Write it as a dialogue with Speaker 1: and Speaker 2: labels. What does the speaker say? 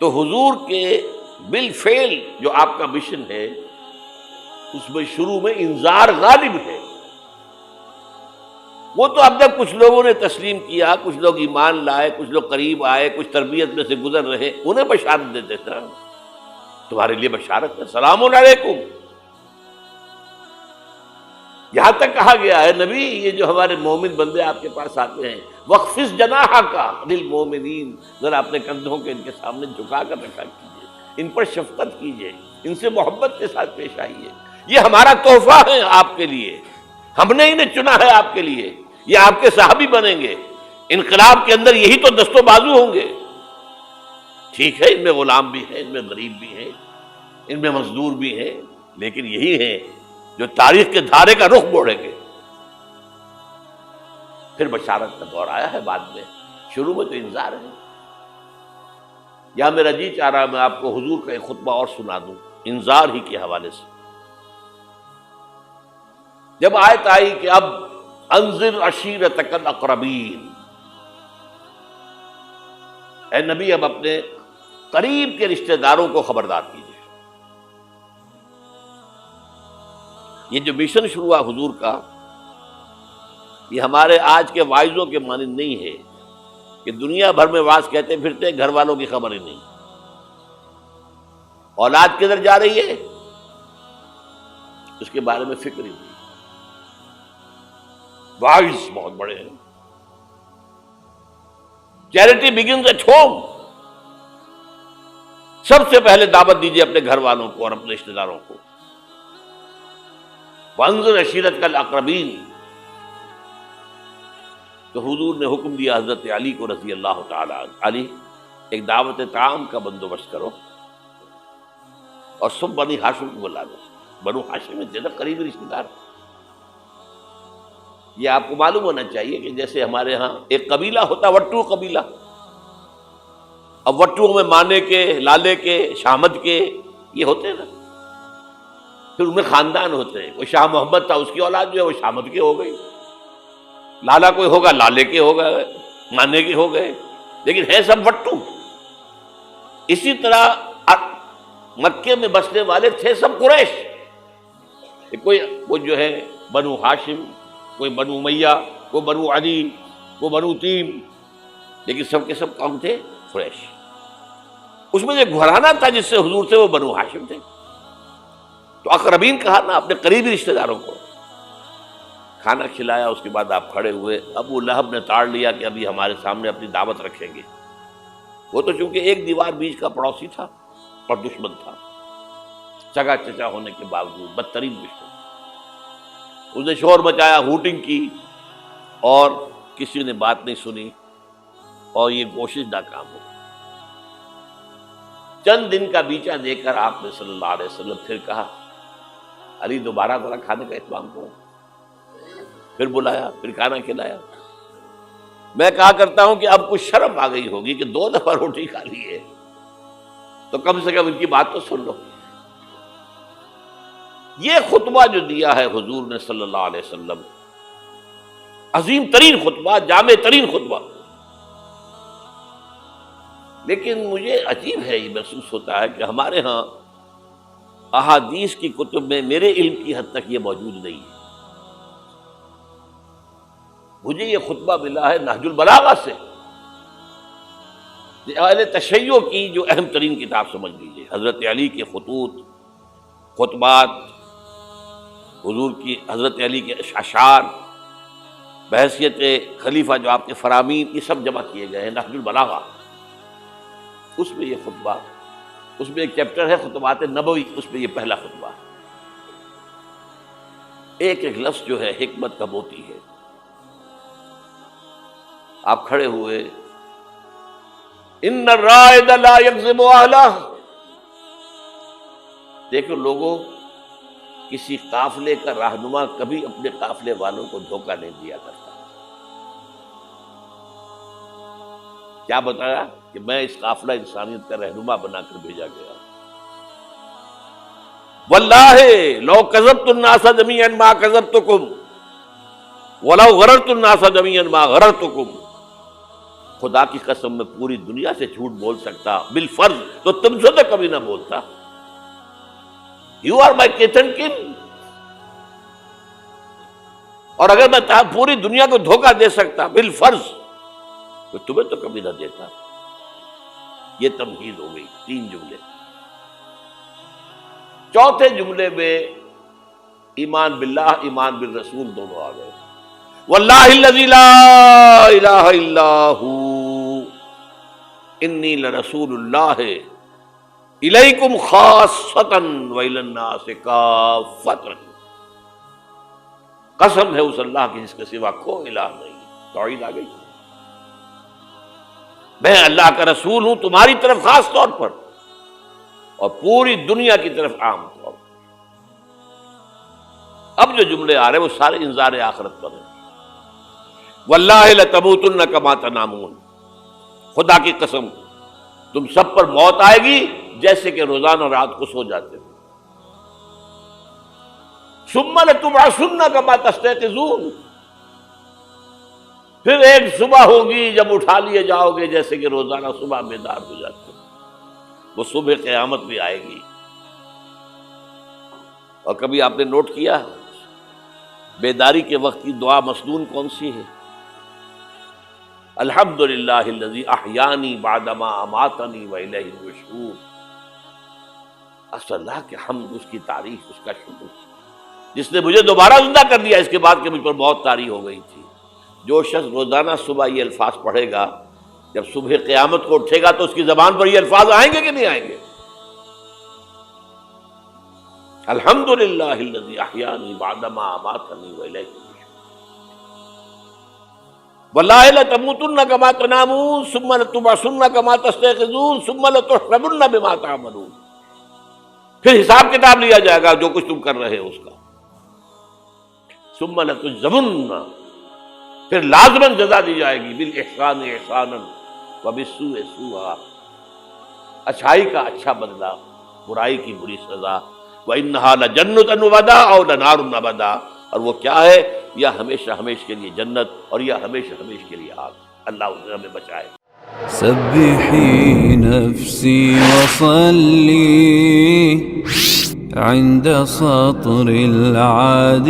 Speaker 1: تو حضور کے بالفعل جو آپ کا مشن ہے اس میں شروع میں انذار غالب ہے. وہ تو اب تک کچھ لوگوں نے تسلیم کیا، کچھ لوگ ایمان لائے، کچھ لوگ قریب آئے، کچھ تربیت میں سے گزر رہے، انہیں بشارت دیتے تھے. تمہارے لیے بشارت ہے، سلام علیکم. یہاں تک کہا گیا ہے نبی یہ جو ہمارے مومن بندے آپ کے پاس آتے ہیں وَخْفِضْ جَنَاحَكَ لِلْمُؤْمِنِينَ، ذرا اپنے کندھوں کے ان کے سامنے جھکا کر رکھا کیجیے، ان پر شفقت کیجیے، ان سے محبت کے ساتھ پیش آئیے. یہ ہمارا تحفہ ہے آپ کے لیے، ہم نے انہیں چنا ہے آپ کے لیے، یہ آپ کے صحابی بنیں گے. انقلاب کے اندر یہی تو دست و بازو ہوں گے. ٹھیک ہے ان میں غلام بھی ہیں، ان میں غریب بھی ہیں، ان میں مزدور بھی ہیں، لیکن یہی ہیں جو تاریخ کے دھارے کا رخ موڑیں گے. پھر بشارت کا دور آیا ہے بعد میں، شروع میں تو انذار ہے. یا میرا جی چاہ رہا میں آپ کو حضور کا ایک خطبہ اور سنا دوں انذار ہی کے حوالے سے. جب آیت آئی کہ اب انذر عشیرتک الاقربین، اے نبی اب اپنے قریب کے رشتہ داروں کو خبردار کیجیے. یہ جو مشن شروع ہوا حضور کا، یہ ہمارے آج کے واعظوں کے مانند نہیں ہے کہ دنیا بھر میں واعظ کہتے پھرتے گھر والوں کی خبر ہی نہیں، اولاد کدھر جا رہی ہے اس کے بارے میں فکر ہی نہیں. واعظ بہت بڑے ہیں. Charity begins at home. سب سے پہلے دعوت دیجیے اپنے گھر والوں کو اور اپنے رشتہ داروں کو. وانذر عشیرتک الاقربین. تو حضور نے حکم دیا حضرت علی کو رضی اللہ تعالی عنہ، علی ایک دعوت طعام کا بندوبست کرو اور سب بنی ہاشم کو بلا دو. بنو ہاشم میں زیادہ قریبی رشتہ دار. یہ آپ کو معلوم ہونا چاہیے کہ جیسے ہمارے ہاں ایک قبیلہ ہوتا ہے وٹو قبیلہ. اب وٹو میں مانے کے، لالے کے، شامد کے یہ ہوتے ہیں نا. پھر ان میں خاندان ہوتے ہیں. کوئی شاہ محمد تھا، اس کی اولاد جو ہے وہ شامد کے ہو گئی. لالا کوئی ہوگا لالے کے ہو گئے، مانے کے ہو گئے، لیکن ہے سب وٹو. اسی طرح مکے میں بسنے والے تھے سب قریش. کوئی جو ہے بنو ہاشم، کوئی بنو امیہ، کوئی بنو عدی، کوئی بنو تیم، لیکن سب کے سب کون تھے؟ قریش. اس میں جو گھرانہ تھا جس سے حضور تھے وہ بنو ہاشم تھے. تو اقربین کہا نا اپنے قریبی رشتہ داروں کو. کھانا کھلایا، اس کے بعد آپ کھڑے ہوئے. ابو لہب نے تاڑ لیا کہ ابھی ہمارے سامنے اپنی دعوت رکھیں گے. وہ تو چونکہ ایک دیوار بیچ کا پڑوسی تھا اور دشمن تھا، سگا چچا ہونے کے باوجود بدترین دشمن. اس نے شور مچایا، ہوٹنگ کی، اور کسی نے بات نہیں سنی اور یہ کوشش ناکام ہو. چند دن کا بیچا دے کر آپ نے صلی اللہ علیہ وسلم پھر کہا علی دوبارہ ذرا کھانے کا اہتمام کرو. پھر بلایا، پھر کھانا کھلایا. میں کہا کرتا ہوں کہ اب کچھ شرم آ گئی ہوگی کہ 2 دفعہ روٹی کھا لی ہے تو کم سے کم ان کی بات تو سن لو. یہ خطبہ جو دیا ہے حضور نے صلی اللہ علیہ وسلم، عظیم ترین خطبہ، جامع ترین خطبہ. لیکن مجھے عجیب ہے، یہ محسوس ہوتا ہے کہ ہمارے ہاں احادیث کی کتب میں میرے علم کی حد تک یہ موجود نہیں ہے. مجھے یہ خطبہ ملا ہے نہج البلاغہ سے، اہل تشیع کی جو اہم ترین کتاب سمجھ لیجیے. حضرت علی کے خطوط، خطبات، حضور کی حضرت علی کے اشعار بحیثیت خلیفہ جو آپ کے فرامین، یہ سب جمع کیے گئے ہیں نہج البلاغہ. اس میں یہ خطبہ، اس میں ایک چیپٹر ہے خطبات نبوی، اس میں یہ پہلا خطبہ. ایک ایک لفظ جو ہے حکمت کا موتی ہے. آپ کھڑے ہوئے، ان الرائد لا یکذب اہلہ. دیکھو لوگوں، کسی قافلے کا رہنما کبھی اپنے قافلے والوں کو دھوکہ نہیں دیا کرتا. کیا بتایا کہ میں اس قافلہ انسانیت کا رہنما بنا کر بھیجا گیا. واللہ لو کذبت الناس جميعا ما کذبتکم ولو غررت الناس جميعا ما غررتکم. خدا کی قسم میں پوری دنیا سے جھوٹ بول سکتا بالفرض تو تم سے تو کبھی نہ بولتا. You are my kith and kin. اور اگر میں پوری دنیا کو دھوکہ دے سکتا بالفرض تو تمہیں تو کبھی نہ دیتا. یہ تمہید ہو گئی. 3 جملے. چوتھے جملے میں ایمان باللہ ایمان بالرسول دونوں آ گئے. واللہ الذی لا الہ الا ھو انی لرسول اللہ الیکم خاصۃ والی الناس کافۃ. قسم ہے اس اللہ کی جس کے سوا کوئی الہ نہیں. توحید آ گئی. میں اللہ کا رسول ہوں تمہاری طرف خاص طور پر اور پوری دنیا کی طرف عام طور پر. اب جو جملے آ رہے ہیں وہ سارے انذار آخرت پر ہیں. واللہ لتموتن کما تنامون. خدا کی قسم تم سب پر موت آئے گی جیسے کہ روزانہ رات کو سو جاتے ہو. ثم لتبعثن کما تستيقظون. پھر ایک صبح ہوگی جب اٹھا لیے جاؤ گے جیسے کہ روزانہ صبح بیدار ہو جاتے ہو. وہ صبح قیامت بھی آئے گی. اور کبھی آپ نے نوٹ کیا بیداری کے وقت کی دعا مسنون کون سی ہے؟ الحمدللہ الذی احیانی بعدما اماتنی والیہ النشور. اللہ کے حمد، اس کی تعریف، اس کا شکر جس نے مجھے دوبارہ زندہ کر دیا اس کے بعد کہ مجھ پر موت طاری ہو گئی تھی. جو شخص روزانہ صبح یہ الفاظ پڑھے گا جب صبح قیامت کو اٹھے گا تو اس کی زبان پر یہ الفاظ آئیں گے کہ نہیں آئیں گے؟ الحمدللہ الذی احیانی بعدما اماتنی والیہ النشور. واللہ لتموتن کما تنامون ثم لتبعثن کما تستيقظون ثم لتحسبن بما تعملون. پھر حساب کتاب لیا جائے گا جو کچھ تم کر رہے ہو اس کا. ثم لتجزون، پھر لازماً جزا دی جائے گی. بالاحسان احسانا وبالسوء سوءا. اچھائی کا اچھا بدلہ، برائی کی بری سزا. وانھا لجنۃ وبدا او لنار ابدا. اور وہ کیا ہے؟ یا ہمیشہ ہمیشہ کے لیے جنت اور یا ہمیشہ ہمیشہ کے لیے آگ. اللہ اسے ہمیں بچائے.
Speaker 2: سبحی نفسی وصلی عند سطر العادیات